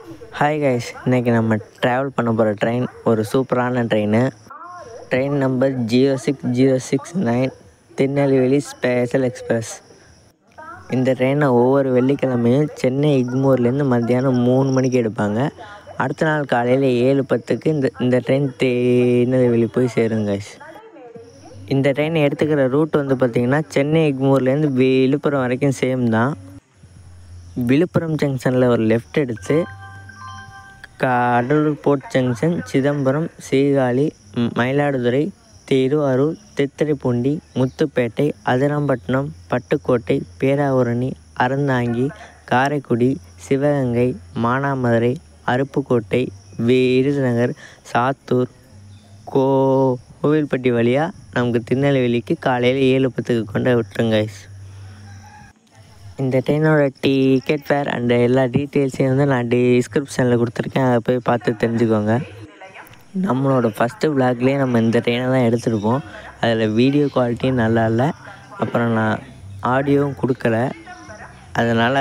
Hi guys, இன்றைக்கி நம்ம travel பண்ண போகிற ட்ரெயின் ஒரு சூப்பரான train number 06069 Tirunelveli special express. இந்த ட்ரெயினை ஒவ்வொரு வெள்ளிக்கிழமையும் சென்னை எக்மோர்லேருந்து மத்தியானம் 3 மணிக்கு எடுப்பாங்க. அடுத்த நாள் காலையில் 7:10க்கு இந்த ட்ரெயின் திருநெல்வேலி போய் சேருங்க கைஸ். இந்த ட்ரெயினை எடுத்துக்கிற ரூட் வந்து பார்த்திங்கன்னா சென்னை எக்மோர்லேருந்து விழுப்புரம் வரைக்கும் சேம் தான். விழுப்புரம் ஜங்ஷனில் ஒரு லெஃப்ட் எடுத்து கடலூர் போர்ட் ஜங்ஷன், சிதம்பரம், சீர்காழி, மயிலாடுதுறை, திருவாரூர், திருத்துறைப்பூண்டி, முத்துப்பேட்டை, அதிராம்பட்டினம், பட்டுக்கோட்டை, பேராவூரணி, அறந்தாங்கி, காரைக்குடி, சிவகங்கை, மானாமதுரை, அருப்புக்கோட்டை, விருதுநகர், சாத்தூர், கோவில்பட்டி வழியாக நமக்கு திருநெல்வேலிக்கு காலையில் 7:10க்கு கொண்டு விட்டுருங்க. இந்த ட்ரெயினோட டிக்கெட் ஃபேர் அண்ட் எல்லா டீட்டெயில்ஸையும் வந்து நான் டிஸ்கிரிப்ஷனில் கொடுத்துருக்கேன், அதை போய் பார்த்து தெரிஞ்சுக்கோங்க. நம்மளோட ஃபஸ்ட்டு விளாக்லேயே நம்ம இந்த ட்ரெயினை தான் எடுத்துருப்போம். அதில் வீடியோ குவாலிட்டியும் நல்லா இல்லை, அப்புறம் நான் ஆடியோவும் கொடுக்கல. அதனால்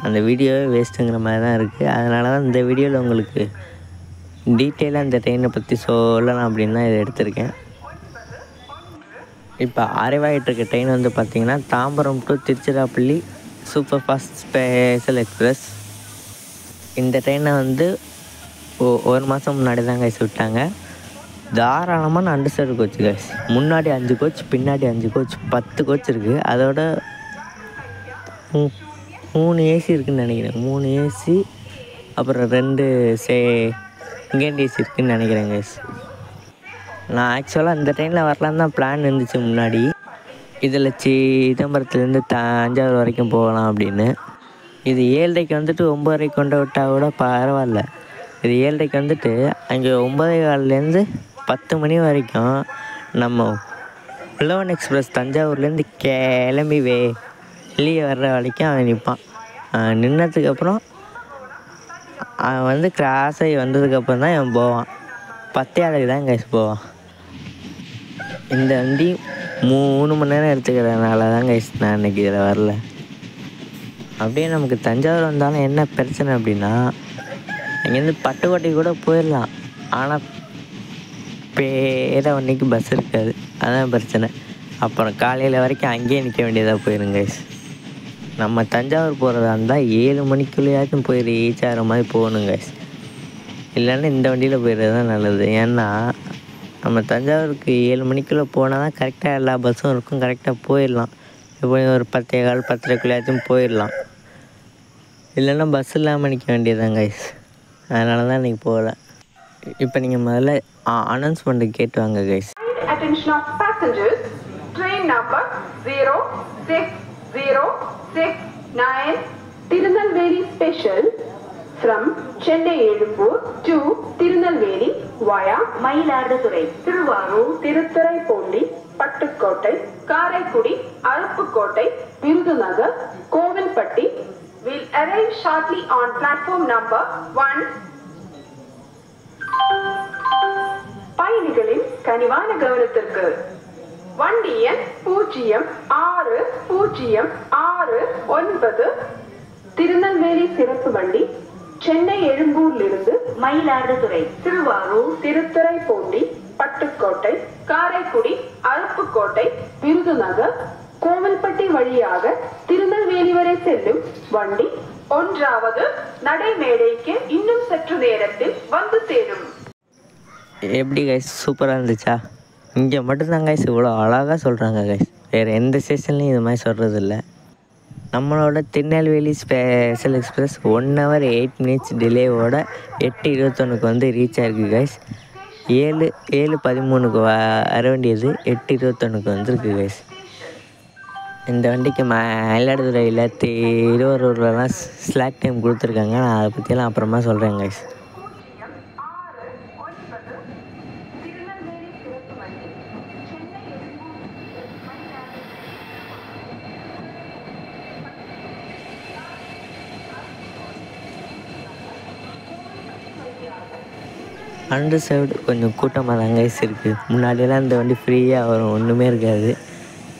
அந்த வீடியோவே வேஸ்ட்டுங்கிற மாதிரி தான் இருக்குது. அதனால தான் இந்த வீடியோவில் உங்களுக்கு டீட்டெயிலாக இந்த ட்ரெயினை பற்றி சொல்லலாம் அப்படின்னு தான் இதை எடுத்திருக்கேன். இப்போ அரைவாயிட்டிருக்க ட்ரெயின் வந்து பார்த்திங்கன்னா Tambaram to Tiruchirappalli super fast special express. இந்த ட்ரெயினை வந்து ஒரு மாதம் முன்னாடி தான் கைஸ் விட்டாங்க. தாராளமான அண்டர்ஸ்டாண்ட் கோச் கைஸ். முன்னாடி 5 கோச், பின்னாடி 5 கோச், 10 கோச் இருக்குது. அதோட 3 ஏசி இருக்குதுன்னு நினைக்கிறேன். 3 ஏசி அப்புறம் 2 செகண்ட் ஏசி இருக்குதுன்னு நினைக்கிறேன் கைஸ். நான் ஆக்சுவலாக இந்த ட்ரெயினில் வரலான்னு தான் பிளான் இருந்துச்சு முன்னாடி. இதில் சிதம்பரத்துலேருந்து தஞ்சாவூர் வரைக்கும் போகலாம் அப்படின்னு. இது 7:30க்கு வந்துட்டு 9:30க்கு கொண்டு விட்டால் கூட பரவாயில்ல. இது 7:30க்கு வந்துட்டு அங்கே 9:15லேருந்து 10 மணி வரைக்கும் நம்ம உழவன் எக்ஸ்பிரஸ் தஞ்சாவூர்லேருந்து கிளம்பி வெளியே வர்ற வரைக்கும் அவன் நிற்பான். நின்னதுக்கப்புறம் அவன் வந்து கிராஸ் ஆகி வந்ததுக்கப்புறம் தான் அவன் போவான். 10:00 தான் கைஸ் போவான். இந்த வண்டி 3 மணி நேரம் எடுத்துக்கிறதுனால தான் கைஸ் நான் இன்றைக்கி இதில் வரல. அப்படியே நமக்கு தஞ்சாவூர் வந்தாலும் என்ன பிரச்சனை அப்படின்னா, அங்கேருந்து பட்டுக்கோட்டை கூட போயிடலாம், ஆனால் பேர வண்டிக்கு பஸ் இருக்காது, அதான் பிரச்சனை. அப்புறம் காலையில் வரைக்கும் அங்கேயே நிற்க வேண்டியதாக போயிடும் கைஸ். நம்ம தஞ்சாவூர் போகிறதா இருந்தால் 7 மணிக்குள்ளேயாச்சும் போய் ரீச் ஆகிற மாதிரி போகணும் கைஸ். இல்லைன்னா இந்த வண்டியில் போயிடுறது தான் நல்லது. ஏன்னா நம்ம தஞ்சாவூருக்கு 7 மணிக்குள்ளே போனால் தான் கரெக்டாக எல்லா பஸ்ஸும் இருக்கும், கரெக்டாக போயிடலாம். இப்போ ஒரு 10:15 10:30க்குள்ளேயாச்சும் போயிடலாம். இல்லைன்னா பஸ் இல்லாமல் நிற்க வேண்டியதுதான் கைஸ். அதனால தான் இன்றைக்கி போகல. இப்போ நீங்கள் முதல்ல அனௌன்ஸ்மெண்ட்டு கேட்டு வாங்க guys. Attention of passengers, train number 06069 Tirunelveli special from Chennai Ezhumpur to Tirunelveli via Mayiladuthurai, Thiruvarur, Tiruthurai-Pondi, Pattukottai, Karaikudi, Aruppukottai, Virudunagar, Kovilpatti will arrive shortly on platform number 1. பயணிகளின் கனிவான கவனத்திற்கு வண்டி எண் 06069 திருநெல்வேலி சிறப்பு வண்டி சென்னை எழும்பூரிலிருந்து மயிலாடுதுறை, திருவாரூர், திருத்துறைப்பூண்டி, பட்டுக்கோட்டை, காரைக்குடி, அருப்புக்கோட்டை, விருதுநகர், கோவில்பட்டி வழியாக திருநெல்வேலி வரை செல்லும் வண்டி 1வது நடைமேடைக்கு இன்னும் சற்று நேரத்தில் வந்து சேரும். எப்படி கைஸ், சூப்பராக இருந்துச்சா? இங்கே மட்டும்தான் கைஸ் இவ்வளோ அழகாக சொல்கிறாங்க கைஸ். வேறு எந்த ஸ்டேஷன்லையும் இது மாதிரி சொல்கிறதில்ல. நம்மளோட Tirunelveli special express 1 hour 8 minutes டிலேவோட 8:21க்கு வந்து ரீச் ஆகிருக்கு கைஸ். 7:13க்கு வர வேண்டியது 8:21க்கு வந்துருக்கு கைஸ். இந்த வண்டிக்கு மயிலாடுதுறையில் திருவாரூர்லலாம் ஸ்லாக் டைம் கொடுத்துருக்காங்க. நான் அதை பற்றியெல்லாம் அப்புறமா சொல்கிறேன் கைஸ். அண்டர்சர்வ்டு கொஞ்சம் கூட்டமாக தான் கைஸ் இருக்குது. முன்னாடியெல்லாம் இந்த வண்டி ஃப்ரீயாக வரும், ஒன்றுமே இருக்காது.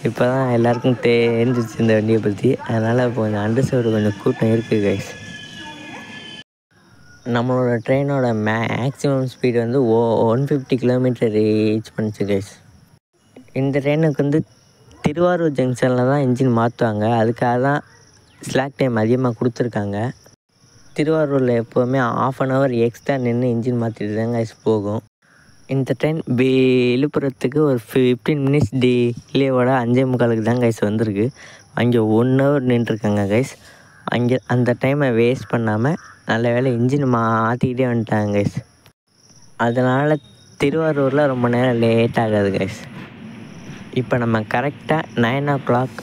இப்போ தான் எல்லாருக்கும் தெரிஞ்சிச்சு இந்த வண்டியை பற்றி. அதனால் இப்போ கொஞ்சம் அண்டர்சர்வ்டு கொஞ்சம் கூட்டம் இருக்குது கைஸ். நம்மளோட ட்ரெயினோட மேக்ஸிமம் ஸ்பீடு வந்து 150 கிலோமீட்டர் ரீச் பண்ணிச்சு கைஸ். இந்த ட்ரெயினுக்கு வந்து திருவாரூர் ஜங்ஷனில் தான் இன்ஜின் மாற்றுவாங்க. அதுக்காக தான் ஸ்லாக் டைம் அதிகமாக கொடுத்துருக்காங்க. திருவாரூரில் எப்போவுமே 1/2 hour எக்ஸ்ட்ரா நின்று இன்ஜின் மாற்றிட்டு தான் கைஸ் போகும். இந்த ட்ரெயின் விழுப்புரத்துக்கு ஒரு 15 minutes டிலேவோட 5:45 தான் கைஸ் வந்திருக்கு. அங்கே 1 hour நின்றுருக்காங்க கைஸ். அங்கே அந்த டைமை வேஸ்ட் பண்ணாமல் நல்ல வேளை இன்ஜின் மாற்றிக்கிட்டே வந்துட்டாங்க கைஸ். அதனால் திருவாரூரில் ரொம்ப நேரம் லேட் ஆகாது கைஸ். இப்போ நம்ம கரெக்டாக 9 o'clock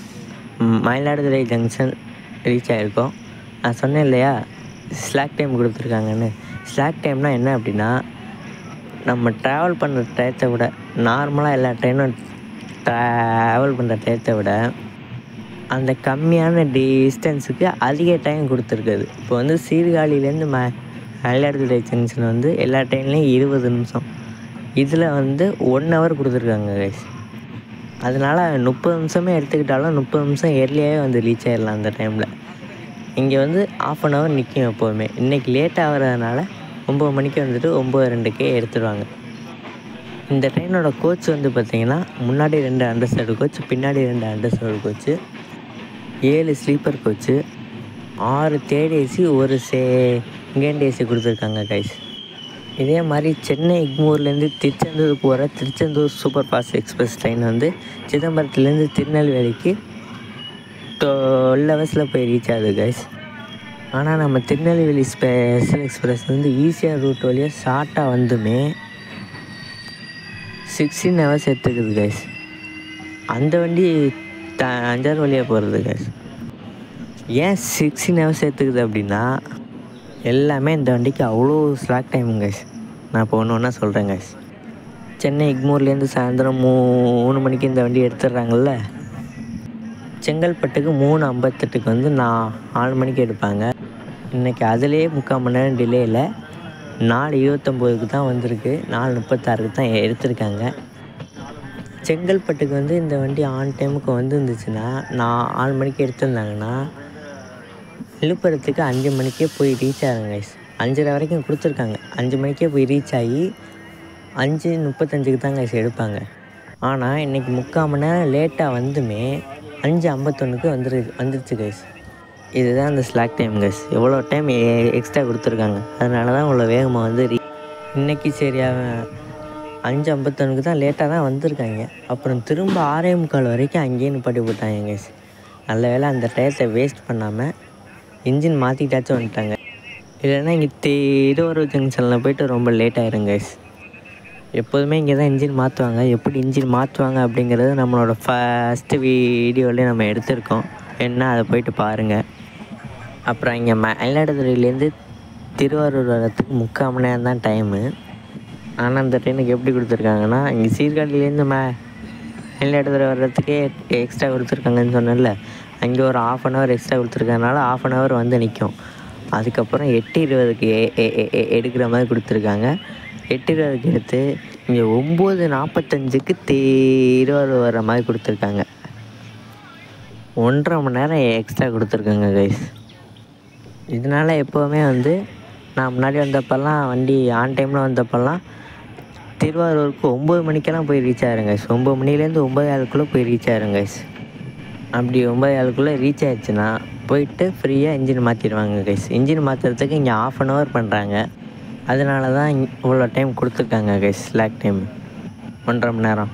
மயிலாடுதுறை ஜங்ஷன் ரீச் ஆகிருக்கோம். நான் சொன்னேன் இல்லையா ஸ்லாக் டைம் கொடுத்துருக்காங்கன்னு. ஸ்லாக் டைம்னால் என்ன அப்படின்னா, நம்ம ட்ராவல் பண்ணுற டயத்தை விட நார்மலாக எல்லா ட்ரெயினும் ட்ராவல் பண்ணுற டயத்தை விட அந்த கம்மியான டிஸ்டன்ஸுக்கு அதிக டைம் கொடுத்துருக்குது. இப்போ வந்து சீர்காழியிலேருந்து மயிலாடுதுறை ஜங்ஷன் வந்து எல்லா ட்ரெயின்லேயும் 20 நிமிஷம், இதில் வந்து 1 hour கொடுத்துருக்காங்க கைஸ். அதனால் 30 நிமிஷமே எடுத்துக்கிட்டாலும் 30 நிமிஷம் ஏர்லியாகவே வந்து ரீச் ஆகிடலாம் அந்த டைமில். இங்கே வந்து 1/2 hour நிற்கும் எப்போதுமே. இன்றைக்கி லேட் ஆகிறதுனால 9 மணிக்கு வந்துட்டு 9:02 எடுத்துடுவாங்க. இந்த ட்ரெயினோட கோச் வந்து பார்த்திங்கன்னா முன்னாடி 2 அண்டர்சைடு கோச், பின்னாடி 2 அண்டர்சைடு coach, 7 sleeper coach, 6 third AC, 1 second AC கொடுத்துருக்காங்க கைஸ். இதே மாதிரி சென்னை எக்மூர்லேருந்து திருச்செந்தூர் போகிற Tiruchendur super fast express train வந்து சிதம்பரத்துலேருந்து திருநெல்வேலிக்கு 12 hours போய் ரீச் ஆகுது கைஸ். ஆனால் நம்ம திருநெல்வேலி ஸ்பெஷல் எக்ஸ்பிரஸ் வந்து ஈஸியாக ரூட் வழியாக ஷார்ட்டாக வந்துமே 16 hours எடுத்துக்குது கைஸ். அந்த வண்டி அஞ்சாறு வழியாக போகிறது கைஸ். ஏன் 16 hours எடுத்துக்குது அப்படின்னா, எல்லாமே இந்த வண்டிக்கு அவ்வளோ ஸ்லாக் டைம் கைஸ். நான் இப்போ ஒன்று ஒன்றா சொல்கிறேன் கைஸ். சென்னை எக்மூர்லேருந்து சாயந்தரம் 3 மணிக்கு இந்த வண்டி எடுத்துடுறாங்கல்ல, செங்கல்பட்டுக்கு 3:58 வந்து 4 மணிக்கு எடுப்பாங்க. இன்றைக்கி அதுலேயே 3/4 மணி நேரம் டிலே இல்லை. 4:29 தான் வந்திருக்கு, 4:36 தான் எடுத்திருக்காங்க. செங்கல்பட்டுக்கு வந்து இந்த வண்டி ஆன் டைமுக்கு வந்துருந்துச்சுன்னா 4 மணிக்கு எடுத்திருந்தாங்கன்னா விழுப்புரத்துக்கு 5 மணிக்கே போய் ரீச் ஆகுங்க கைஸ். 5:30 வரைக்கும் கொடுத்துருக்காங்க. 5 மணிக்கே போய் ரீச் ஆகி 5:35 தான் கைஸ் எடுப்பாங்க. ஆனால் இன்றைக்கி 3/4 மணி நேரம் லேட்டாக வந்துமே 5:51 வந்துருச்சு கைஸ். இதுதான் அந்த ஸ்லாக் டைம் கைஸ். எவ்வளோ டைம் எக்ஸ்ட்ரா கொடுத்துருக்காங்க, அதனால தான் இவ்வளோ வேகமாக வந்து இன்றைக்கி சரியாக 5:51 தான் லேட்டாக தான் வந்திருக்காங்க. அப்புறம் திரும்ப 6:45 வரைக்கும் அங்கேயே நிப்பாட்டி போட்டாங்க கைஸ். நல்ல வேளை அந்த டயத்தை வேஸ்ட் பண்ணாமல் இன்ஜின் மாற்றிக்கிட்டாச்சும் வந்துட்டாங்க. இல்லைன்னா இங்கே திருவாரூர் ஜங்ஷனில் போய்ட்டு ரொம்ப லேட் ஆகிரும் கைஸ். எப்போதுமே இங்கே தான் இன்ஜின் மாற்றுவாங்க. எப்படி இன்ஜின் மாற்றுவாங்க அப்படிங்கிறது நம்மளோட ஃபஸ்ட்டு வீடியோவிலே நம்ம எடுத்திருக்கோம். என்ன அதை போய்ட்டு பாருங்கள். அப்புறம் இங்கே மயிலாடுதுறையிலேருந்து திருவாரூர் வரத்துக்கு 3/4 மணி நேரம் தான் டைமு. ஆனால் அந்த ட்ரெயினுக்கு எப்படி கொடுத்துருக்காங்கன்னா, இங்கே சீர்காழியிலேருந்து மயிலாடுதுறை வர்றதுக்கே எக்ஸ்ட்ரா கொடுத்துருக்காங்கன்னு சொன்னேன்ல, அங்கே ஒரு 1/2 hour எக்ஸ்ட்ரா கொடுத்துருக்கறனால 1/2 hour வந்து நிற்கும். அதுக்கப்புறம் 8:20 எடுக்கிற மாதிரி கொடுத்துருக்காங்க. 8:20 எடுத்து இங்கே 9:45 திருவாரூர் வர்ற மாதிரி கொடுத்துருக்காங்க. 1.5 மணி நேரம் எக்ஸ்ட்ரா கொடுத்துருக்காங்க கைஸ். இதனால் எப்போவுமே வந்து நான் முன்னாடி வந்தப்போல்லாம் வண்டி ஆன் டைமில் வந்தப்போல்லாம் திருவாரூருக்கு 9 மணிக்கெல்லாம் போய் ரீச் ஆகிருங்க கைஸ். 9 மணிலேருந்து 9:07 போய் ரீச் ஆகிருங்க கைஸ். அப்படி 9:07 ரீச் ஆகிடுச்சுன்னா போயிட்டு ஃப்ரீயாக இன்ஜின் மாற்றிடுவாங்க கைஸ். இன்ஜின் மாற்றுறதுக்கு இங்கே 1/2 hour பண்ணுறாங்க. அதனால தான் இவ்வளோ டைம் கொடுத்துருக்காங்க கைஸ். ஸ்லாக் டைம் 1.5 மணி நேரம்.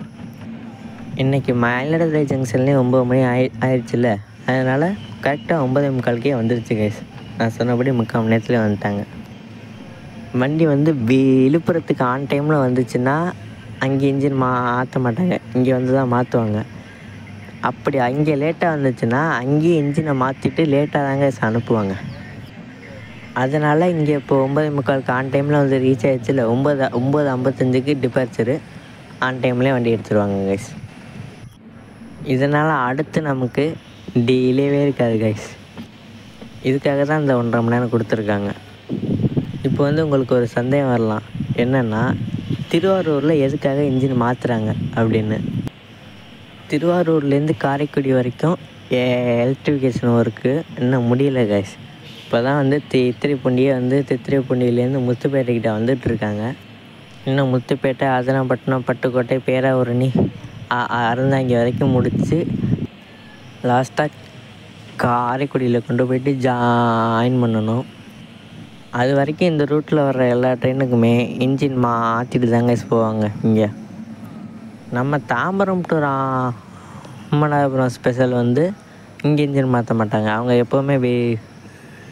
இன்றைக்கி மயிலாடுதுறை ஜங்ஷன்லேயே 9 மணி ஆயிடுச்சுல்ல, அதனால் கரெக்டாக 9:45 வந்துருச்சு கைஸ். நான் சொன்னபடி 3/4 மணி நேரத்தில் வந்துட்டாங்க. வண்டி வந்து விழுப்புரத்துக்கு ஆன் டைமில் வந்துச்சுன்னா அங்கே இன்ஜின் மாற்ற மாட்டாங்க, இங்கே வந்து தான் மாற்றுவாங்க. அப்படி அங்கே லேட்டாக வந்துச்சுன்னா அங்கேயே இன்ஜினை மாற்றிட்டு லேட்டாக தாங்க அனுப்புவாங்க. அதனால் இங்கே இப்போ 9:45 ஆன் டைமில் வந்து ரீச் ஆகிடுச்சுல, 9:55 டிபார்ச்சரு, ஆன் டைம்லேயே வண்டி எடுத்துருவாங்க கைஸ். இதனால் அடுத்து நமக்கு டிலேவே இருக்காது கைஸ். இதுக்காக தான் இந்த 1.5 மணி நேரம் கொடுத்துருக்காங்க. இப்போ வந்து உங்களுக்கு ஒரு சந்தேகம் வரலாம், என்னென்னா திருவாரூரில் எதுக்காக இன்ஜின் மாற்றுறாங்க அப்படின்னு. திருவாரூர்லேருந்து காரைக்குடி வரைக்கும் எலக்ட்ரிஃபிகேஷன் ஒர்க்கு இன்னும் முடியல கைஸ். இப்போ தான் வந்து தித்திரைப்பூண்டியே வந்து தித்திரைப்பூண்டியிலேருந்து முத்துப்பேட்டைக்கிட்ட வந்துட்டுருக்காங்க. இன்னும் முத்துப்பேட்டை, அதனாப்பட்டினம், பட்டுக்கோட்டை, பேராவூரணி, அறந்தாங்கி வரைக்கும் முடித்து லாஸ்ட்டாக காரைக்குடியில் கொண்டு போய்ட்டு ஜாயின் பண்ணணும். அது வரைக்கும் இந்த ரூட்டில் வர்ற எல்லா ட்ரெயினுக்குமே இன்ஜின் மாற்றிட்டு தாங்க போவாங்க. இங்கே நம்ம தாம்பரம் டு ராமநாதபுரம் ஸ்பெஷல் வந்து இங்கே இன்ஜின் மாற்ற மாட்டாங்க. அவங்க எப்போவுமே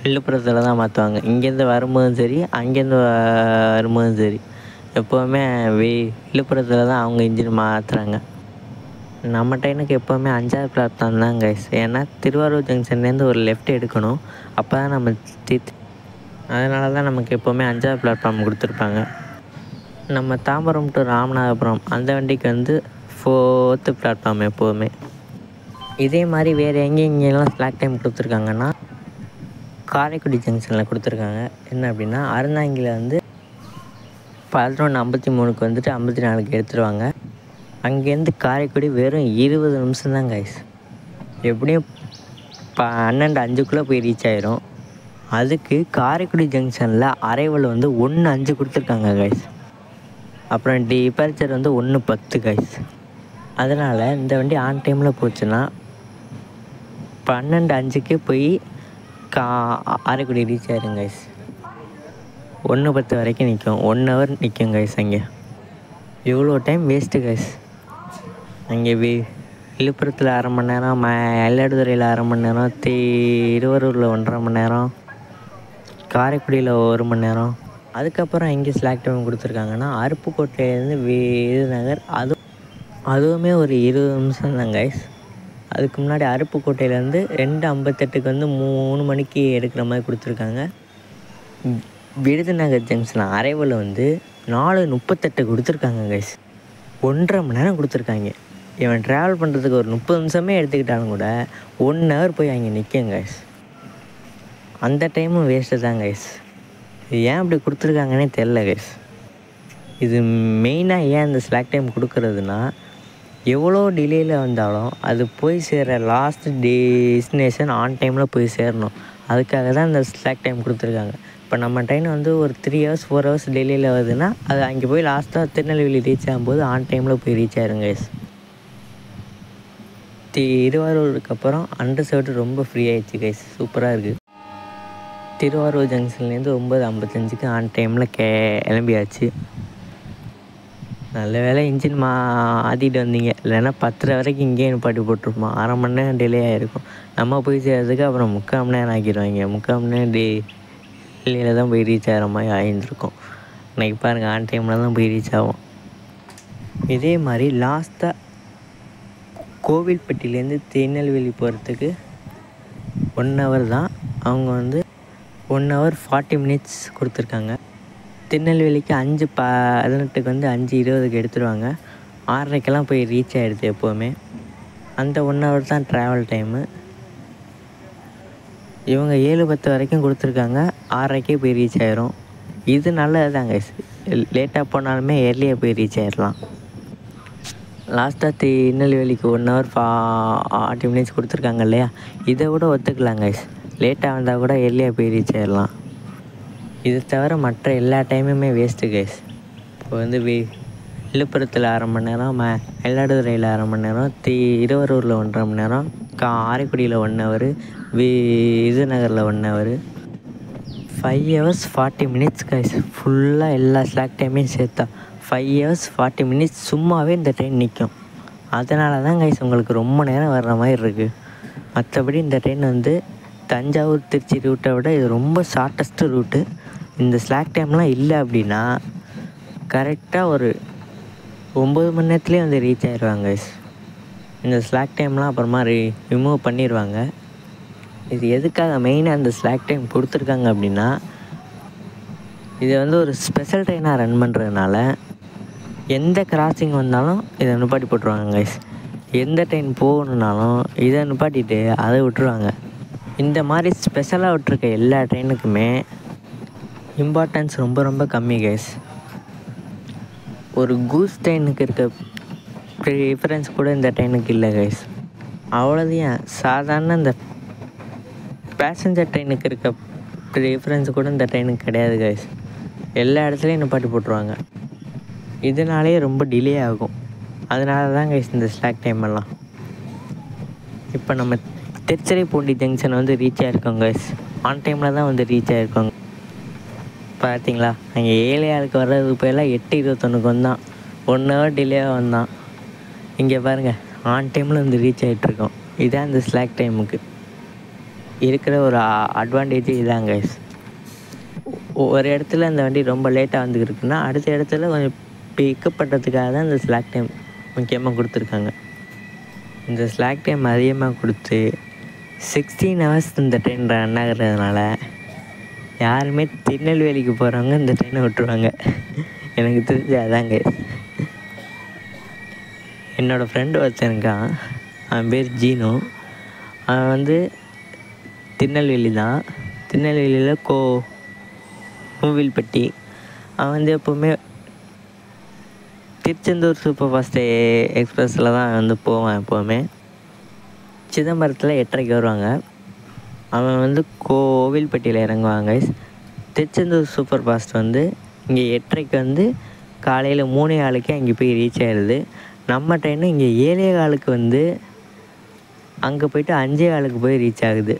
விழுப்புரத்தில் தான் மாற்றுவாங்க. இங்கேருந்து வரும்போதும் சரி, அங்கேருந்து வரும்போதும் சரி, எப்போவுமே விழுப்புரத்தில் தான் அவங்க இன்ஜின் மாற்றுறாங்க. நம்ம ட்ரெயினுக்கு எப்போவுமே 5வது பிளாட்ஃபார்ம் தான் கைஸ். ஏன்னா திருவாரூர் ஜங்ஷன்லேருந்து ஒரு லெஃப்ட் எடுக்கணும். அப்போ தான் நம்ம அதனால தான் நமக்கு எப்போவுமே 5வது பிளாட்ஃபார்ம் கொடுத்துருப்பாங்க. நம்ம தாம்பரம் டு ராமநாதபுரம் அந்த வண்டிக்கு வந்து 4th பிளாட்ஃபார்ம் எப்போவுமே. இதே மாதிரி வேறு எங்கெங்கெல்லாம் ஸ்லாக் டைம் கொடுத்துருக்காங்கன்னா காரைக்குடி ஜங்ஷனில் கொடுத்துருக்காங்க. என்ன அப்படின்னா அறந்தாங்கியில் வந்து 11:53 வந்துட்டு 54 எடுத்துருவாங்க. அங்கேருந்து காரைக்குடி வெறும் 20 நிமிஷம் தான் கைஸ். எப்படியும் 12:05 போய் ரீச் ஆயிரும். அதுக்கு காரைக்குடி ஜங்ஷனில் அரைவல் வந்து 1:05 கொடுத்துருக்காங்க கைஸ். அப்புறம் டிபார்ச்சர் வந்து 1:10 கைஸ். அதனால் இந்த வண்டி ஆன் டைமில் போச்சுன்னா 12:05 போய் காரைக்குடி ரீச் ஆயிரும் கைஸ். 1:10 வரைக்கும் நிற்கும். 1 ஹவர் நிற்கும் கைஸ். அங்கே இவ்வளோ டைம் வேஸ்ட்டு கைஸ். அங்கே விழுப்புரத்தில் 1/2 மணி நேரம், மயிலாடுதுறையில் 1/2 மணி நேரம், திருவாரூரில் 1.5 மணி நேரம், காரைக்குடியில் 1 மணி நேரம். அதுக்கப்புறம் எங்கே ஸ்லாக் டைம் கொடுத்துருக்காங்கன்னா அருப்புக்கோட்டையிலேருந்து விருதுநகர், அதுவுமே ஒரு 20 நிமிஷம் தான் கைஸ். அதுக்கு முன்னாடி அருப்புக்கோட்டையிலேருந்து 2:58 வந்து 3 மணிக்கு எடுக்கிற மாதிரி கொடுத்துருக்காங்க. விருதுநகர் ஜங்ஷன் அரைவல் வந்து 4:38 கொடுத்துருக்காங்க கைஸ். 1.5 மணி நேரம் கொடுத்துருக்காங்க. இவன் ட்ராவல் பண்ணுறதுக்கு ஒரு 30 நிமிஷமே எடுத்துக்கிட்டாலும் கூட 1 ஹவர் போய் அங்கே நிற்கும் கைஸ். அந்த டைமும் வேஸ்ட்டு தான் கைஸ். இது ஏன் இப்படி கொடுத்துருக்காங்கன்னே தெரில கைஸ். இது மெயினாக ஏன் இந்த ஸ்லாக் டைம் கொடுக்குறதுனா, எவ்வளோ டிலேயில் வந்தாலும் அது போய் சேர லாஸ்ட் டெஸ்டினேஷன் ஆன் டைமில் போய் சேரணும். அதுக்காக தான் இந்த ஸ்லாக் டைம் கொடுத்துருக்காங்க. இப்போ நம்ம ட்ரெயின் வந்து ஒரு 3 ஹவர்ஸ் 4 ஹவர்ஸ் டெல்லியில் வருதுன்னா அது அங்கே போய் லாஸ்ட்டாக திருநெல்வேலி ரீச் ஆகும்போது ஆன் டைமில் போய் ரீச் ஆயிரும் கைஸ். திருவாரூருக்கு அப்புறம் அண்டர்சர்வ்டு ரொம்ப ஃப்ரீ ஆகிடுச்சு கைஸ். சூப்பராக இருக்குது. திருவாரூர் ஜங்ஷன்லேருந்து 9:55 ஆன் டைமில் கிளம்பியாச்சு. நல்ல வேலை இன்ஜின் மாற்றிட்டு வந்தீங்க. இல்லைன்னா 10:30 வரைக்கும் இங்கேயே நிப்பாட்டி போட்டிருப்போம். 1/2 மணி நேரம் டிலே ஆகிருக்கும். நம்ம போய் சேர்றதுக்கு அப்புறம் 3/4 மணி நேரம் ஆக்கிடுவாங்க. 3/4 மணி நேரம் டெல்லியில் தான் போய் ரீச் ஆகிற மாதிரி ஆகியிருந்துருக்கும். இன்றைக்கி பாருங்கள் ஆன் டைமில் தான் போய் ரீச் ஆகும். இதே மாதிரி லாஸ்ட்டாக கோவில்பட்டியிலேருந்து திருநெல்வேலி போகிறதுக்கு 1 ஹவர் தான். அவங்க வந்து 1 ஹவர் 40 மினிட்ஸ் கொடுத்துருக்காங்க. திருநெல்வேலிக்கு 5:18 வந்து 5:20 எடுத்துருவாங்க. 6:30 போய் ரீச் ஆகிடுது எப்போவுமே. அந்த 1 ஹவர் தான் ட்ராவல் டைமு. இவங்க 7:10 வரைக்கும் கொடுத்துருக்காங்க. 6:30 போய் ரீச் ஆயிரும். இது நல்லது தாங்க. லேட்டாக போனாலுமே ஏர்லியாக போய் ரீச் ஆயிடலாம். லாஸ்ட்டாக திருநெல்வேலிக்கு 1 ஹவர் 40 மினிட்ஸ் கொடுத்துருக்காங்க இல்லையா, இதை விட ஒத்துக்கலாம் கைஸ். லேட்டாக வந்தால் கூட ஏர்லியாக போய் ரீச் ஆயிடலாம். இது தவிர மற்ற எல்லா டைமுமே வேஸ்ட்டு கைஸ். இப்போ வந்து விழுப்புரத்தில் 1/2 மணி நேரம், மயிலாடுதுறையில் 1/2 மணி நேரம், திருவாரூரில் 1.5 மணி நேரம், காரைக்குடியில் 1 ஹவர், விருதுநகரில் 1 ஹவர், 5 ஹவர்ஸ் 40 மினிட்ஸ் கைஸ். ஃபுல்லாக எல்லா ஸ்லாக் டைமையும் சேர்த்தா 5 ஹவர்ஸ் 40 மினிட்ஸ் சும்மாவே இந்த ட்ரெயின் நிற்கும். அதனால தான் கைஸ் உங்களுக்கு ரொம்ப நேரம் வர்ற மாதிரி இருக்குது. மற்றபடி இந்த ட்ரெயின் வந்து தஞ்சாவூர் திருச்சி ரூட்டை விட இது ரொம்ப ஷார்ட்டஸ்ட்டு ரூட்டு. இந்த ஸ்லாக் டைம்லாம் இல்லை அப்படின்னா கரெக்டாக ஒரு 9 மணி நேரத்துலேயே வந்து ரீச் ஆகிடுவாங்க கைஸ். இந்த ஸ்லாக் டைம்லாம் அப்புறமா ரிமூவ் பண்ணிடுவாங்க. இது எதுக்காக மெயினாக அந்த ஸ்லாக் டைம் கொடுத்துருக்காங்க அப்படின்னா, இதை வந்து ஒரு ஸ்பெஷல் ட்ரெயினாக ரன் பண்ணுறதுனால எந்த கிராசிங் வந்தாலும் இதை நிப்பாட்டி போட்டுருவாங்க கைஸ். எந்த ட்ரெயின் போகணுன்னாலும் இதை நிப்பாட்டிட்டு அதை விட்டுருவாங்க. இந்த மாதிரி ஸ்பெஷலாக விட்டுருக்க எல்லா ட்ரெயினுக்குமே இம்பார்ட்டன்ஸ் ரொம்ப ரொம்ப கம்மி கைஸ். ஒரு கூஸ் ட்ரெயினுக்கு இருக்க ப்ரிஃபரன்ஸ் கூட இந்த ட்ரெயினுக்கு இல்லை கைஸ். அவ்வளோதையும் சாதாரண இந்த பேசஞ்சர் ட்ரெயினுக்கு இருக்க ப்ரிஃபரன்ஸ் கூட இந்த ட்ரெயினுக்கு கிடையாது கைஸ். எல்லா இடத்துலையும் நிப்பாட்டி போட்டுருவாங்க. இதனாலே ரொம்ப டிலே ஆகும். அதனால தான் கைஸ் இந்த ஸ்லாக் டைம் எல்லாம். இப்போ நம்ம திருச்சிராப்பள்ளி ஜங்ஷன் வந்து ரீச் ஆகிருக்கோம் கைஸ். ஆன் டைமில் தான் வந்து ரீச் ஆகிருக்கோங்க. பார்த்தீங்களா, அங்கே 7:06 வர்றது இப்போ எல்லாம் 8:21 வந்தான். 1 ஹவர் டிலேவாக வந்தான். இங்கே பாருங்கள், ஆன் டைமில் வந்து ரீச் ஆகிட்ருக்கோம். இதுதான் இந்த ஸ்லாக் டைமுக்கு இருக்கிற ஒரு அட்வான்டேஜ் இதான் கைஸ். ஒரு இடத்துல அந்த வண்டி ரொம்ப லேட்டாக வந்துருக்குன்னா அடுத்த இடத்துல கொஞ்சம் பிக்கப் பண்ணுறதுக்காக தான் இந்த ஸ்லாக் டைம் முக்கியமாக கொடுத்துருக்காங்க. இந்த ஸ்லாக் டைம் அதிகமாக கொடுத்து 16 ஹவர்ஸ் இந்த ட்ரெயின் ரன் ஆகிறதுனால யாருமே திருநெல்வேலிக்கு போகிறவங்க இந்த ட்ரெயினை விட்டுருவாங்க. எனக்கு தெரிஞ்சு அதாங்க. என்னோடய ஃப்ரெண்டு ஒருத்தன் இருக்கான், அவன் பேர் ஜீனோ. அவன் வந்து திருநெல்வேலி தான், திருநெல்வேலியில் கோவில்பட்டி. அவன் வந்து எப்போவுமே திருச்செந்தூர் சூப்பர் ஃபாஸ்ட் எக்ஸ்பிரஸில் தான் வந்து போவான். எப்போவுமே சிதம்பரத்தில் 8:30 வருவாங்க. அவன் வந்து கோவில்பட்டியில் இறங்குவாங்க. திருச்செந்தூர் சூப்பர் ஃபாஸ்ட் வந்து இங்கே 8:30 வந்து காலையில் 3:04 அங்கே போய் ரீச் ஆகிடுது. நம்ம ட்ரெயினும் இங்கே 7:15 வந்து அங்கே போய்ட்டு 5:15 போய் ரீச் ஆகுது.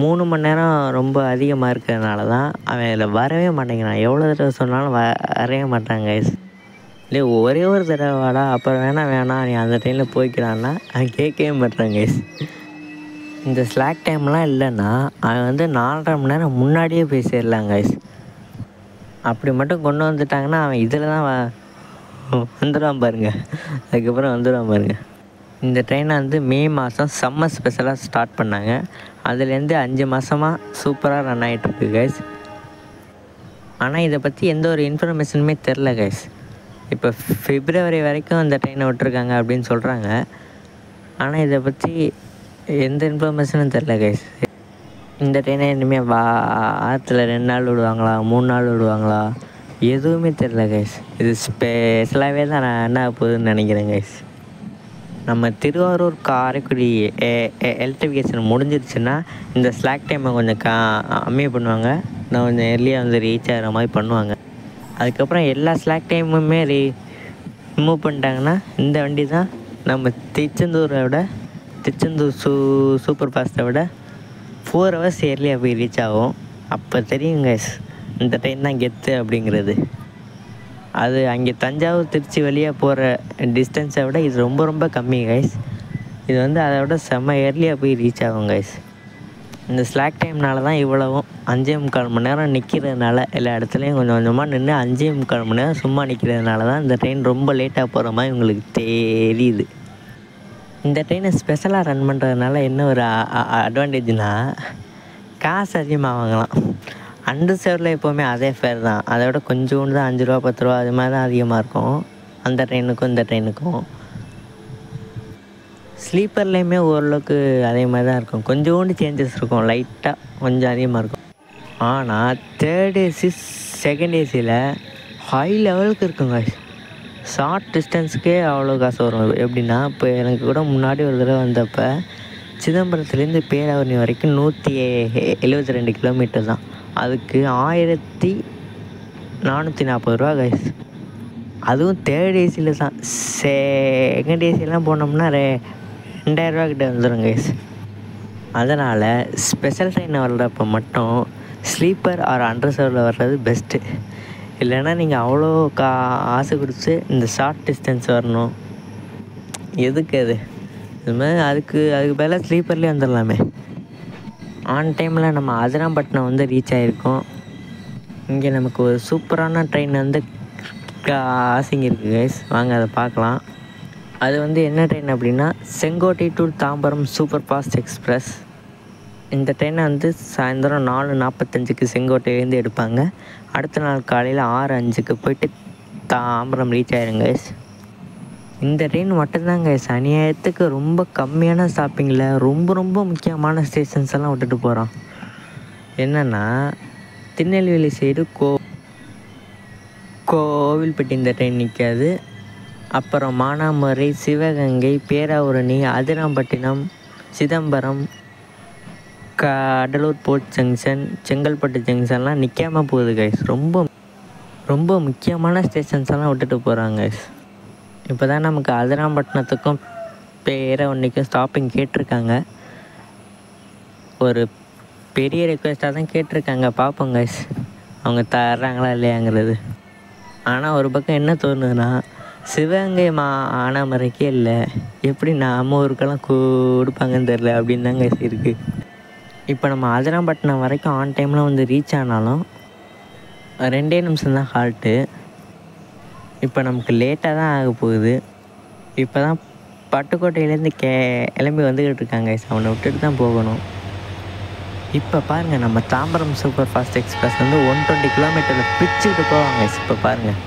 3 மணி நேரம் ரொம்ப அதிகமாக இருக்கிறதுனால தான் அவன் இதில் வரவே மாட்டேங்கிறான். எவ்வளோ தடவை சொன்னாலும் வரவே மாட்டாங்க கைஸ். இல்லை ஒரே ஒரு தடவை வாடா, அப்புறம் வேணாம் நீ அந்த ட்ரெயினில் போய்க்கிறான்னா அவன் கேட்கவே மாட்டாங்க கைஸ். இந்த ஸ்லாக் டைம்லாம் இல்லைன்னா அவன் வந்து 4.5 மணி நேரம் முன்னாடியே போய் சேரலாம் கைஸ். அப்படி மட்டும் கொண்டு வந்துட்டாங்கன்னா அவன் இதில் தான் வந்துடுவான் பாருங்கள். அதுக்கப்புறம் வந்துடுவான் பாருங்கள். இந்த ட்ரெயினை வந்து மே மாதம் சம்மர் ஸ்பெஷலாக ஸ்டார்ட் பண்ணாங்க. அதுலேருந்து 5 மாதமாக சூப்பராக ரன் ஆகிட்டுருக்கு கைஸ். ஆனால் இதை பற்றி எந்த ஒரு இன்ஃபர்மேஷனுமே தெரில கைஸ். இப்போ February வரைக்கும் அந்த ட்ரெயினை விட்டுருக்காங்க அப்படின்னு சொல்கிறாங்க. ஆனால் இதை பற்றி எந்த இன்ஃபர்மேஷனும் தெரில கைஸ். இந்த ட்ரெயினை இனிமேல் வாரத்தில் 2 நாள் விடுவாங்களா 3 நாள் விடுவாங்களா எதுவுமே தெரில கைஸ். இது ஸ்பெஷலாகவே தான் நான் என்ன போகுதுன்னு நினைக்கிறேன் கைஸ். நம்ம திருவாரூர் காரைக்குடி எலக்ட்ரிஃபிகேஷன் முடிஞ்சிருச்சுன்னா இந்த ஸ்லாக் டைமை கொஞ்சம் கம்மி பண்ணுவாங்க. நான் கொஞ்சம் எர்லியாக வந்து ரீச் ஆகிற மாதிரி பண்ணுவாங்க. அதுக்கப்புறம் எல்லா ஸ்லாக் டைமுமே ரிமூவ் பண்ணிட்டாங்கன்னா இந்த வண்டி தான் நம்ம திருச்செந்தூர் சூப்பர் ஃபாஸ்ட்டை விட 4 ஹவர்ஸ் எர்லியாக போய் ரீச் ஆகும். அப்போ தெரியும் கைஸ் இந்த ட்ரெயின் தான் கெத்து அப்படிங்கிறது. அது அங்கே தஞ்சாவூர் திருச்சி வழியாக போகிற டிஸ்டன்ஸை விட இது ரொம்ப ரொம்ப கம்மி கைஸ். இது வந்து அதை விட செம்ம ஏர்லியாக போய் ரீச் ஆகும் கைஸ். இந்த ஸ்லாக் டைம்னால தான் இவ்வளவும் 5.25 மணி நேரம் நிற்கிறதுனால எல்லா இடத்துலையும் கொஞ்சம் கொஞ்சமாக நின்று 5.25 மணி நேரம் சும்மா நிற்கிறதுனால தான் இந்த ட்ரெயின் ரொம்ப லேட்டாக போகிற மாதிரி உங்களுக்கு தெரியுது. இந்த ட்ரெயினை ஸ்பெஷலாக ரன் பண்ணுறதுனால என்ன ஒரு அட்வான்டேஜ்னால் காசு அதிகமாக வாங்கலாம். அன்ரிசர்வ்டில் எப்போவுமே அதே ஃபேர் தான், அதை விட கொஞ்சோண்டு தான் 5 ரூபா 10 ரூபா அது மாதிரி தான் அதிகமாக இருக்கும் அந்த ட்ரெயினுக்கும் இந்த ட்ரெயினுக்கும். ஸ்லீப்பர்லேயுமே ஓரளவுக்கு அதே மாதிரி தான் இருக்கும், கொஞ்சோண்டு சேஞ்சஸ் இருக்கும், லைட்டாக கொஞ்சம் அதிகமாக இருக்கும். ஆனால் 3rd AC 2nd ACயில் ஹை லெவலுக்கு இருக்குங்க. ஷார்ட் டிஸ்டன்ஸுக்கே அவ்வளோ காசு வரும். எப்படின்னா இப்போ எனக்கு கூட முன்னாடி ஒரு தடவை வந்தப்போ சிதம்பரத்துலேருந்து பேராவூரணி வரைக்கும் 172 கிலோமீட்டர் தான். அதுக்கு 1440 ரூபா கைஸ். அதுவும் 3rd ACயில் தான். 2nd ACலாம் போனோம்னா 2000 ரூபா கிட்டே வந்துடும் கைஸ். அதனால் ஸ்பெஷல் ட்ரெயின் வர்றப்போ மட்டும் ஸ்லீப்பர் ஆர் அன்ரிசர்வ்டில் வர்றது பெஸ்ட்டு. இல்லைன்னா நீங்கள் அவ்வளோ காசு கொடுத்து இந்த ஷார்ட் டிஸ்டன்ஸ் வரணும், எதுக்கு அது? இது மாதிரி அதுக்கு பதிலாக ஸ்லீப்பர்லேயே வந்துடலாமே. ஆன் டைமில் நம்ம அதிராம்பட்டினம் வந்து ரீச் ஆகிருக்கோம். இங்கே நமக்கு ஒரு சூப்பரான ட்ரெயின் வந்து கிராசிங் இருக்குது கைஸ், வாங்க அதை பார்க்கலாம். அது வந்து என்ன ட்ரெயின் அப்படின்னா Sengottai to Tambaram super fast express. இந்த ட்ரெயினை வந்து சாயந்தரம் 4:45 செங்கோட்டையிலேருந்து எடுப்பாங்க. அடுத்த நாள் காலையில் 6:05 போயிட்டு தாம்பரம் ரீச் ஆயிருங்க கைஸ். இந்த ட்ரெயின் மட்டும்தாங்க கைஸ் அநியாயத்துக்கு ரொம்ப கம்மியான ஸ்டாப்பிங்கில் ரொம்ப ரொம்ப முக்கியமான ஸ்டேஷன்ஸ் எல்லாம் விட்டுட்டு போகிறோம். என்னென்னா திருநெல்வேலி சைடு கோவில்பட்டி இந்த ட்ரெயின் நிற்காது. அப்புறம் மானாமதுரை, சிவகங்கை, பேராவூரணி, அதிராம்பட்டினம், சிதம்பரம், கடலூர் போர்ட் ஜங்ஷன், செங்கல்பட்டு ஜங்ஷன்லாம் நிற்காம போகுது கைஸ். ரொம்ப ரொம்ப முக்கியமான ஸ்டேஷன்ஸ் எல்லாம் விட்டுட்டு போகிறாங்க கைஸ். இப்போ தான் நமக்கு அதிராம்பட்டினத்துக்கும் பேரவன்னிக்கும் ஸ்டாப்பிங் கேட்டிருக்காங்க. ஒரு பெரிய ரெக்வெஸ்ட்டாக தான் கேட்டிருக்காங்க. பார்ப்போம் கைஸ் அவங்க தர்றாங்களா இல்லையாங்கிறது. ஆனால் ஒரு பக்கம் என்ன தோணுதுன்னா, சிவகங்கை மானாமரைக்கே இல்லை, எப்படி நம்ம ஊருக்கெல்லாம் கொடுப்பாங்கன்னு தெரில அப்படின்னு தான் கைஸ் இருக்குது. இப்போ நம்ம அதிராம்பட்டினம் வரைக்கும் ஆன் டைமில் வந்து ரீச் ஆனாலும் 2 நிமிஷம் தான் ஹால்ட்டு. இப்போ நமக்கு லேட்டாக தான் ஆக போகுது. இப்போ தான் பட்டுக்கோட்டையிலேருந்து கிளம்பி வந்துக்கிட்டு இருக்காங்க கைஸ். அவனை விட்டுட்டு தான் போகணும். இப்போ பாருங்கள், நம்ம தாம்பரம் சூப்பர் ஃபாஸ்ட் எக்ஸ்பிரஸ் வந்து 120 கிலோமீட்டரில் பிச்சுக்கிட்டு போவாங்க கைஸ். இப்போ பாருங்கள்,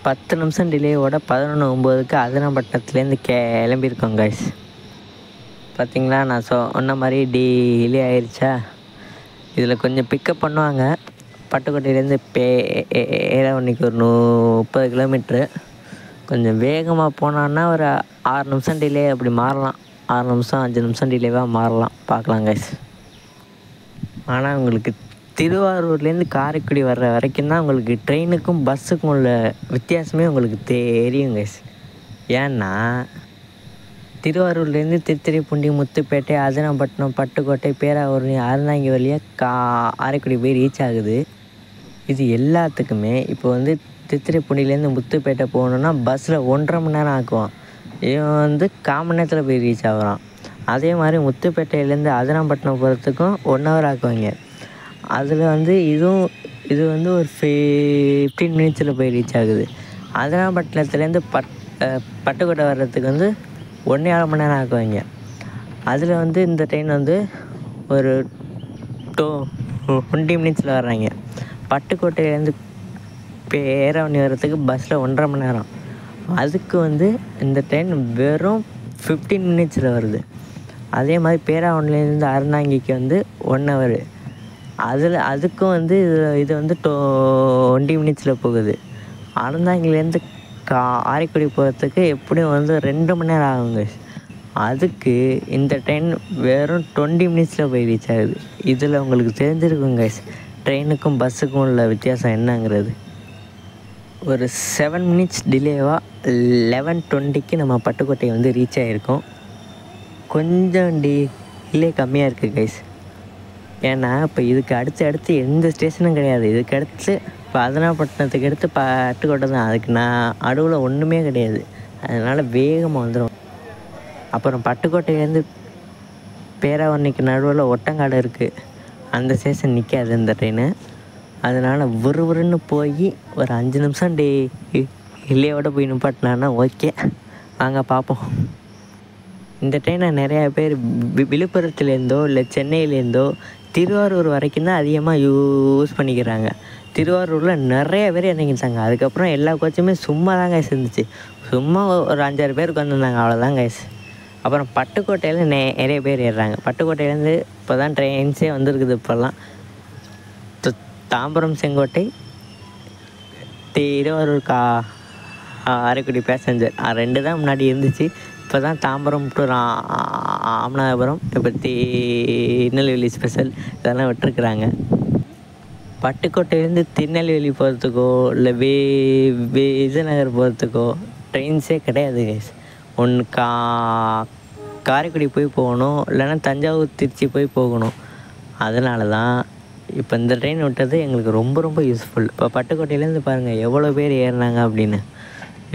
பத்து நிமிஷம் டிலேயோட 11:09க்கு அதிராம்பட்டினத்துலேருந்து கிளம்பியிருக்கோம் கைஸ். பார்த்திங்களா, நான் சொன்ன மாதிரி டிலே ஆயிடுச்சா. இதில் கொஞ்சம் பிக்கப் பண்ணுவாங்க. பட்டுக்கோட்டையிலேருந்து பேரவன்னிக்கு ஒரு 30 கிலோமீட்ரு. கொஞ்சம் வேகமாக போனான்னா ஒரு 6 நிமிஷம் டிலே அப்படி மாறலாம். 6 நிமிஷம் 5 நிமிஷம் டிலேவாக மாறலாம். பார்க்கலாம் கைஸ். ஆனால் உங்களுக்கு திருவாரூர்லேருந்து காரைக்குடி வர்ற வரைக்கும் தான் உங்களுக்கு ட்ரெயினுக்கும் பஸ்ஸுக்கும் உள்ள வித்தியாசமே உங்களுக்கு தெரியும் கைஸ். ஏன்னா திருவாரூர்லேருந்து திருத்துறைப்பூண்டி, முத்துப்பேட்டை, அதிராம்பட்டினம், பட்டுக்கோட்டை, பேராவூரணி, அறந்தாங்கி வழியாக காரைக்குடி போய் ரீச் ஆகுது. இது எல்லாத்துக்குமே இப்போ வந்து திருத்துறைப்பூண்டிலேருந்து முத்துப்பேட்டை போகணுன்னா பஸ்ஸில் 1.5 மணி நேரம் ஆக்குவான். இவன் வந்து 1/4 மணி நேரத்தில் போய் ரீச் ஆகுறான். அதே மாதிரி முத்துப்பேட்டையிலேருந்து அதிராம்பட்டினம் போகிறதுக்கும் 1 ஹவர் ஆக்குவாங்க. அதில் வந்து இது வந்து ஒரு 15 மினிட்ஸில் போய் ரீச் ஆகுது. அதிராம்பட்டினத்துலேருந்து பட்டுக்கோட்டை வர்றதுக்கு வந்து 1.5 மணி நேரம் ஆக்குவாங்க. அதில் வந்து இந்த ட்ரெயின் வந்து ஒரு 20 மினிட்ஸில் வர்றாங்க. பட்டுக்கோட்டையிலேருந்து பேரவணி வர்றதுக்கு பஸ்ஸில் 1.5 மணி நேரம். அதுக்கு வந்து இந்த ட்ரெயின் வெறும் 15 மினிட்ஸில் வருது. அதே மாதிரி பேராவணிலேருந்து அறந்தாங்கிக்கு வந்து 1 ஹவர். அதுக்கும் வந்து இது வந்து 20 மினிட்ஸில் போகுது. அறந்தாங்கிலேருந்து காரைக்குடி போகிறதுக்கு எப்படியும் வந்து 2 மணி நேரம் ஆகுங்க. அதுக்கு இந்த ட்ரெயின் வெறும் 20 மினிட்ஸில் போய் ரீச் ஆகுது. இதில் உங்களுக்கு தெரிஞ்சிருக்குங்க ட்ரெயினுக்கும் பஸ்ஸுக்கும் உள்ள வித்தியாசம் என்னங்கிறது. ஒரு 7 மினிட்ஸ் டிலேவாக 11:20க்கு நம்ம பட்டுக்கோட்டை வந்து ரீச் ஆகிருக்கோம். கொஞ்சம் டிலே கம்மியாக இருக்குது கைஸ். ஏன்னா இப்போ இதுக்கு அடுத்து எந்த ஸ்டேஷனும் கிடையாது. இதுக்கு அடுத்து இப்போ அதிராம்பட்டினத்துக்கு அடுத்து பட்டுக்கோட்டை தான். அதுக்கு நான் அடுவில் ஒன்றுமே கிடையாது. அதனால் வேகமாக வந்துடும். அப்புறம் பட்டுக்கோட்டையிலேருந்து பேராவணிக்கு நடுவில் ஒட்டங்காடு இருக்குது. அந்த ஸ்டேஷன் நிற்காது இந்த ட்ரெயின். அதனால் விறுவிறுன்னு போய் ஒரு 5 நிமிஷம் இல்லையோட போய் நிப்பாட்டினான்னா ஓகே. வாங்க பார்ப்போம். இந்த ட்ரெயினை நிறையா பேர் விழுப்புரத்துலேருந்தோ இல்லை சென்னையிலேருந்தோ திருவாரூர் வரைக்கும் தான் அதிகமாக யூஸ் பண்ணிக்கிறாங்க. திருவாரூரில் நிறைய பேர் இறங்கிட்டாங்க. அதுக்கப்புறம் எல்லா கோச்சுமே சும்மா தான் கைஸ் இருந்துச்சு. சும்மா ஒரு 5-6 பேருக்கு வந்திருந்தாங்க, அவ்வளோதான் கைஸ். அப்புறம் பட்டுக்கோட்டையில் நிறைய பேர் ஏறுறாங்க. பட்டுக்கோட்டையிலேருந்து இப்போ தான் ட்ரெயின்ஸே வந்துருக்குது. இப்போல்லாம் தாம்பரம் செங்கோட்டை, திருவாரூர் காரைக்குடி பேசஞ்சர் 2 தான் முன்னாடி இருந்துச்சு. இப்போ தான் தாம்பரம் டு ராமநாதபுரம், இப்போ திருநெல்வேலி ஸ்பெஷல் இதெல்லாம் விட்டுருக்குறாங்க. பட்டுக்கோட்டையிலேருந்து திருநெல்வேலி போகிறதுக்கோ இல்லை விஜயநகர் போகிறதுக்கோ ட்ரெயின்ஸே கிடையாது கைஸ். ஒன்று காரைக்குடி போய் போகணும், இல்லைன்னா தஞ்சாவூர் திருச்சி போய் போகணும். அதனால தான் இப்போ இந்த ட்ரெயின் விட்டது எங்களுக்கு ரொம்ப ரொம்ப யூஸ்ஃபுல். இப்போ பட்டுக்கோட்டையிலேருந்து பாருங்கள் எவ்வளோ பேர் ஏறினாங்க அப்படின்னு.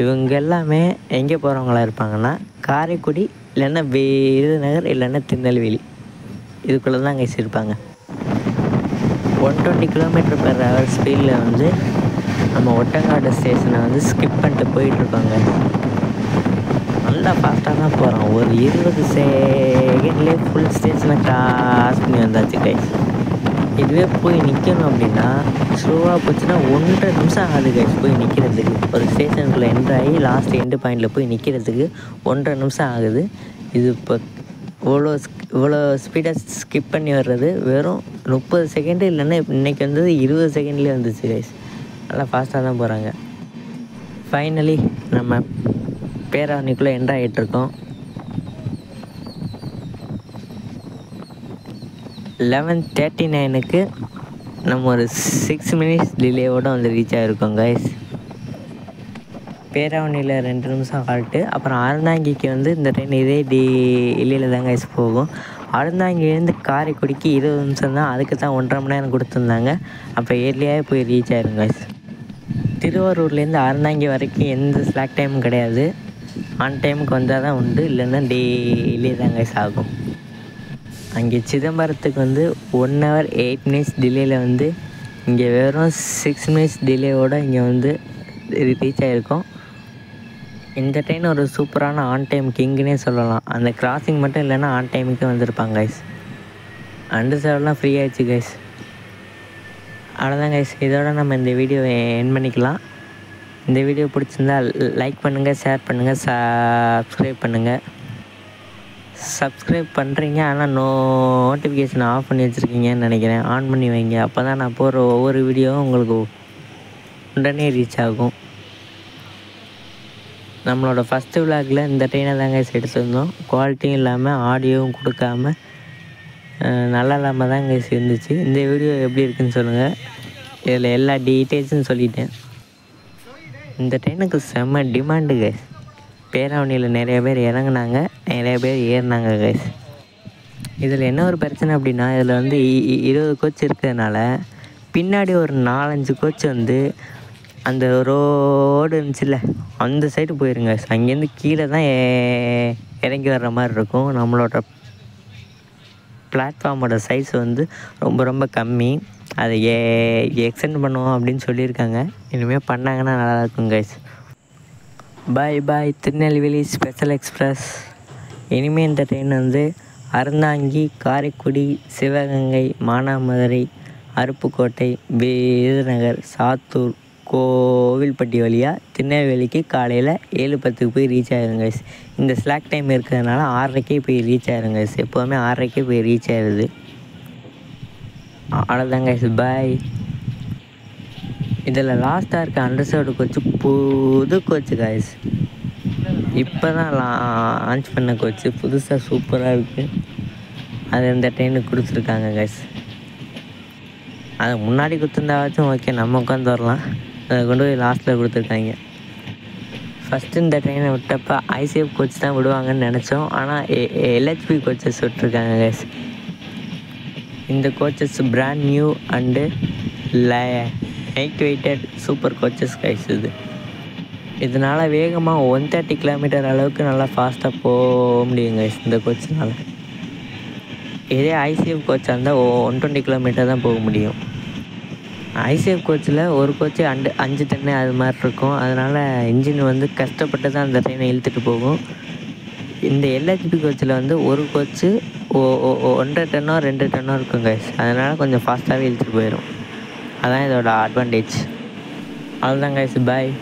இவங்க எல்லாமே எங்கே போகிறவங்களா இருப்பாங்கன்னா காரைக்குடி, இல்லைன்னா விருதுநகர், இல்லைன்னா திருநெல்வேலி, இதுக்குள்ளே தான் கைஸ் இருப்பாங்க. 120 km/h ஸ்பீடில் வந்து நம்ம ஒட்டங்காடு ஸ்டேஷனை வந்து ஸ்கிப் பண்ணிட்டு போயிட்டுருக்கோங்க. நல்லா ஃபாஸ்ட்டாக தான் போகிறோம். ஒரு 20 செகண்ட்லேயே ஃபுல் ஸ்டேஷனை கிராஸ் பண்ணி வந்தாச்சு கைஸ். இதுவே போய் நிற்கணும் அப்படின்னா ஸ்லோவாக போச்சுன்னா 1.5 நிமிஷம் ஆகுது கைஸ் போய் நிற்கிறதுக்கு. ஒரு ஸ்டேஷனுக்குள்ளே என்ட்ரு ஆகி லாஸ்ட் எண்டு பாயிண்டில் போய் நிற்கிறதுக்கு 1.5 நிமிஷம் ஆகுது. இது இப்போ இவ்வளோ ஸ்பீடாக ஸ்கிப் பண்ணி வர்றது வெறும் 30 செகண்டு, இல்லைன்னா இன்றைக்கி வந்தது 20 செகண்ட்லேயே வந்துச்சு கைஸ். நல்லா ஃபாஸ்ட்டாக தான் போகிறாங்க. ஃபைனலி நம்ம பேராவணிக்குள்ளே என்ட்ரு ஆகிட்ருக்கோம். 11:39க்கு நம்ம ஒரு 6 மினிட்ஸ் டிலேவோடு வந்து ரீச் ஆகிருக்கோம் கைஸ். பேராவணியில் 2 நிமிஷம் ஹால்ட்டு. அப்புறம் அறந்தாங்கிக்கு வந்து இந்த ட்ரெயின் இதே டிலேயில் தான் கைஸ் போகும். அறந்தாங்கிலேருந்து காரைக்குடிக்கு 20 நிமிஷம் தான். அதுக்கு தான் 1.5 மணி நேரம் கொடுத்துருந்தாங்க. அப்போ ஏர்லியாகவே போய் ரீச் ஆயிரும் கைஸ். திருவாரூர்லேருந்து அறந்தாங்கி வரைக்கும் எந்த ஸ்லாக் டைமும் கிடையாது. ஆன் டைமுக்கு வந்தால் தான் உண்டு, இல்லைன்னா டெய்லி தான் கைஸ் ஆகும். அங்கே சிதம்பரத்துக்கு வந்து 1 hour 8 minutes டிலேயில் வந்து இங்கே வெறும் 6 minutes டிலேவோடு இங்கே வந்து ரீச் ஆகிருக்கோம். இந்த ட்ரெயின் ஒரு சூப்பரான ஆன் டைம் கிங்குன்னே சொல்லலாம். அந்த கிராசிங் மட்டும் இல்லைன்னா ஆன் டைமுக்கு வந்திருப்பாங்க கைஸ். அண்டர்சர்வ்லாம் ஃப்ரீ ஆகிடுச்சு கைஸ். அவ்வளோதான் கைஸ். இதோட நம்ம இந்த வீடியோவை எண்ட் பண்ணிக்கலாம். இந்த வீடியோ பிடிச்சிருந்தா லைக் பண்ணுங்கள், ஷேர் பண்ணுங்கள், சப்ஸ்கிரைப் பண்ணுங்கள். சப்ஸ்கிரைப் பண்ணுறீங்க, ஆனால் நோட்டிஃபிகேஷன் ஆஃப் பண்ணி வச்சுருக்கீங்கன்னு நினைக்கிறேன். ஆன் பண்ணி வைங்க. அப்போ தான் நான் போடுற ஒவ்வொரு வீடியோவும் உங்களுக்கு உடனே ரீச் ஆகும். நம்மளோட ஃபஸ்ட்டு விளாகில் இந்த ட்ரெயினை தாங்க எடுத்துருந்தோம். குவாலிட்டியும் இல்லாமல் ஆடியோவும் கொடுக்காம நல்லா இல்லாமல் தாங்க இருந்துச்சு. இந்த வீடியோ எப்படி இருக்குதுன்னு சொல்லுங்கள். இதில் எல்லா டீட்டெயில்ஸும் சொல்லிட்டேன். இந்த ட்ரெயினுக்கு செம்ம டிமாண்டு கைஸ். பேராவணியில் நிறைய பேர் இறங்குனாங்க, நிறைய பேர் ஏறினாங்க கைஸ். இதில் என்ன ஒரு பிரச்சனை அப்படின்னா, இதில் வந்து 20 கோச் இருக்கிறதுனால பின்னாடி ஒரு 4-5 கோச் வந்து அந்த ரோடு இருந்துச்சுல்ல அந்த சைடு போயிருங்க. அங்கேருந்து கீழே தான் இறங்கி வர்ற மாதிரி இருக்கும். நம்மளோட பிளாட்ஃபார்மோட சைஸ் வந்து ரொம்ப ரொம்ப கம்மி. அதை எக்ஸ்டெண்ட் பண்ணுவோம் அப்படின்னு சொல்லியிருக்காங்க. இனிமேல் பண்ணாங்கன்னா நல்லாயிருக்கும் கைஸ். பாய் பாய் திருநெல்வேலி ஸ்பெஷல் எக்ஸ்பிரஸ். இனிமேல் இந்த ட்ரெயின் வந்து அறந்தாங்கி, காரைக்குடி, சிவகங்கை, மானாமதுரை, அருப்புக்கோட்டை, விருதுநகர், சாத்தூர், கோவில்பட்டி வழியாக திருநெல்வேலிக்கு காலையில் 7:10க்கு போய் ரீச் ஆகிருங்க கைஸ். இந்த ஸ்லாக் டைம் இருக்கிறதுனால 6:30க்கே போய் ரீச் ஆகிருங்க கைஸ். எப்போதுமே 6:30க்கே போய் ரீச் ஆகிடுது. அவ்வளோதாங்க கைஸ். பாய். இதில் லாஸ்ட்டாக இருக்க அண்டர்சர்வ்டு கோச்சு புது கோச்சு கைஸ். இப்போ தான் லான்ச் பண்ண கோச்சு, புதுசாக சூப்பராக இருக்குது. அது இந்த ட்ரெயினுக்கு கொடுத்துருக்காங்க கைஸ். அதை முன்னாடி கொடுத்துருந்தாச்சும் ஓகே, நம்ம உட்காந்து வரலாம். அதை கொண்டு போய் லாஸ்ட்டில் கொடுத்துருக்காங்க. ஃபஸ்ட்டு இந்த ட்ரெயினை விட்டப்போ ஐசிஎஃப் கோச் தான் விடுவாங்கன்னு நினச்சோம். ஆனால் எல்ஹெச்பி கோச்சஸ் விட்டுருக்காங்க கைஸ். இந்த coaches brand new and light weighted super coaches guys. இதனால் வேகமாக 130 கிலோமீட்டர் அளவுக்கு நல்லா ஃபாஸ்ட்டாக போக முடியும் கைஸ் இந்த கோச்சினால். இதே ஐசிஎஃப் கோச்சாக இருந்தால் 120 கிலோமீட்டர் தான் போக முடியும். ஐசிஎஃப் கோச்சில் ஒரு கோச்சு 5 டன் அது மாதிரி இருக்கும். அதனால் இன்ஜின் வந்து கஷ்டப்பட்டு தான் அந்த ட்ரெயினை இழுத்துட்டு போகும். இந்த எல்ஹெச்பி கோச்சில் வந்து ஒரு கோச்சு 1.5 டன்னோ 2 டன்னோ இருக்கும் கைஸ். அதனால் கொஞ்சம் ஃபாஸ்ட்டாகவே இழுத்துட்டு போயிடும். அதான் இதோட அட்வான்டேஜ். அவ்வளோதான் கைஸ். பாய்.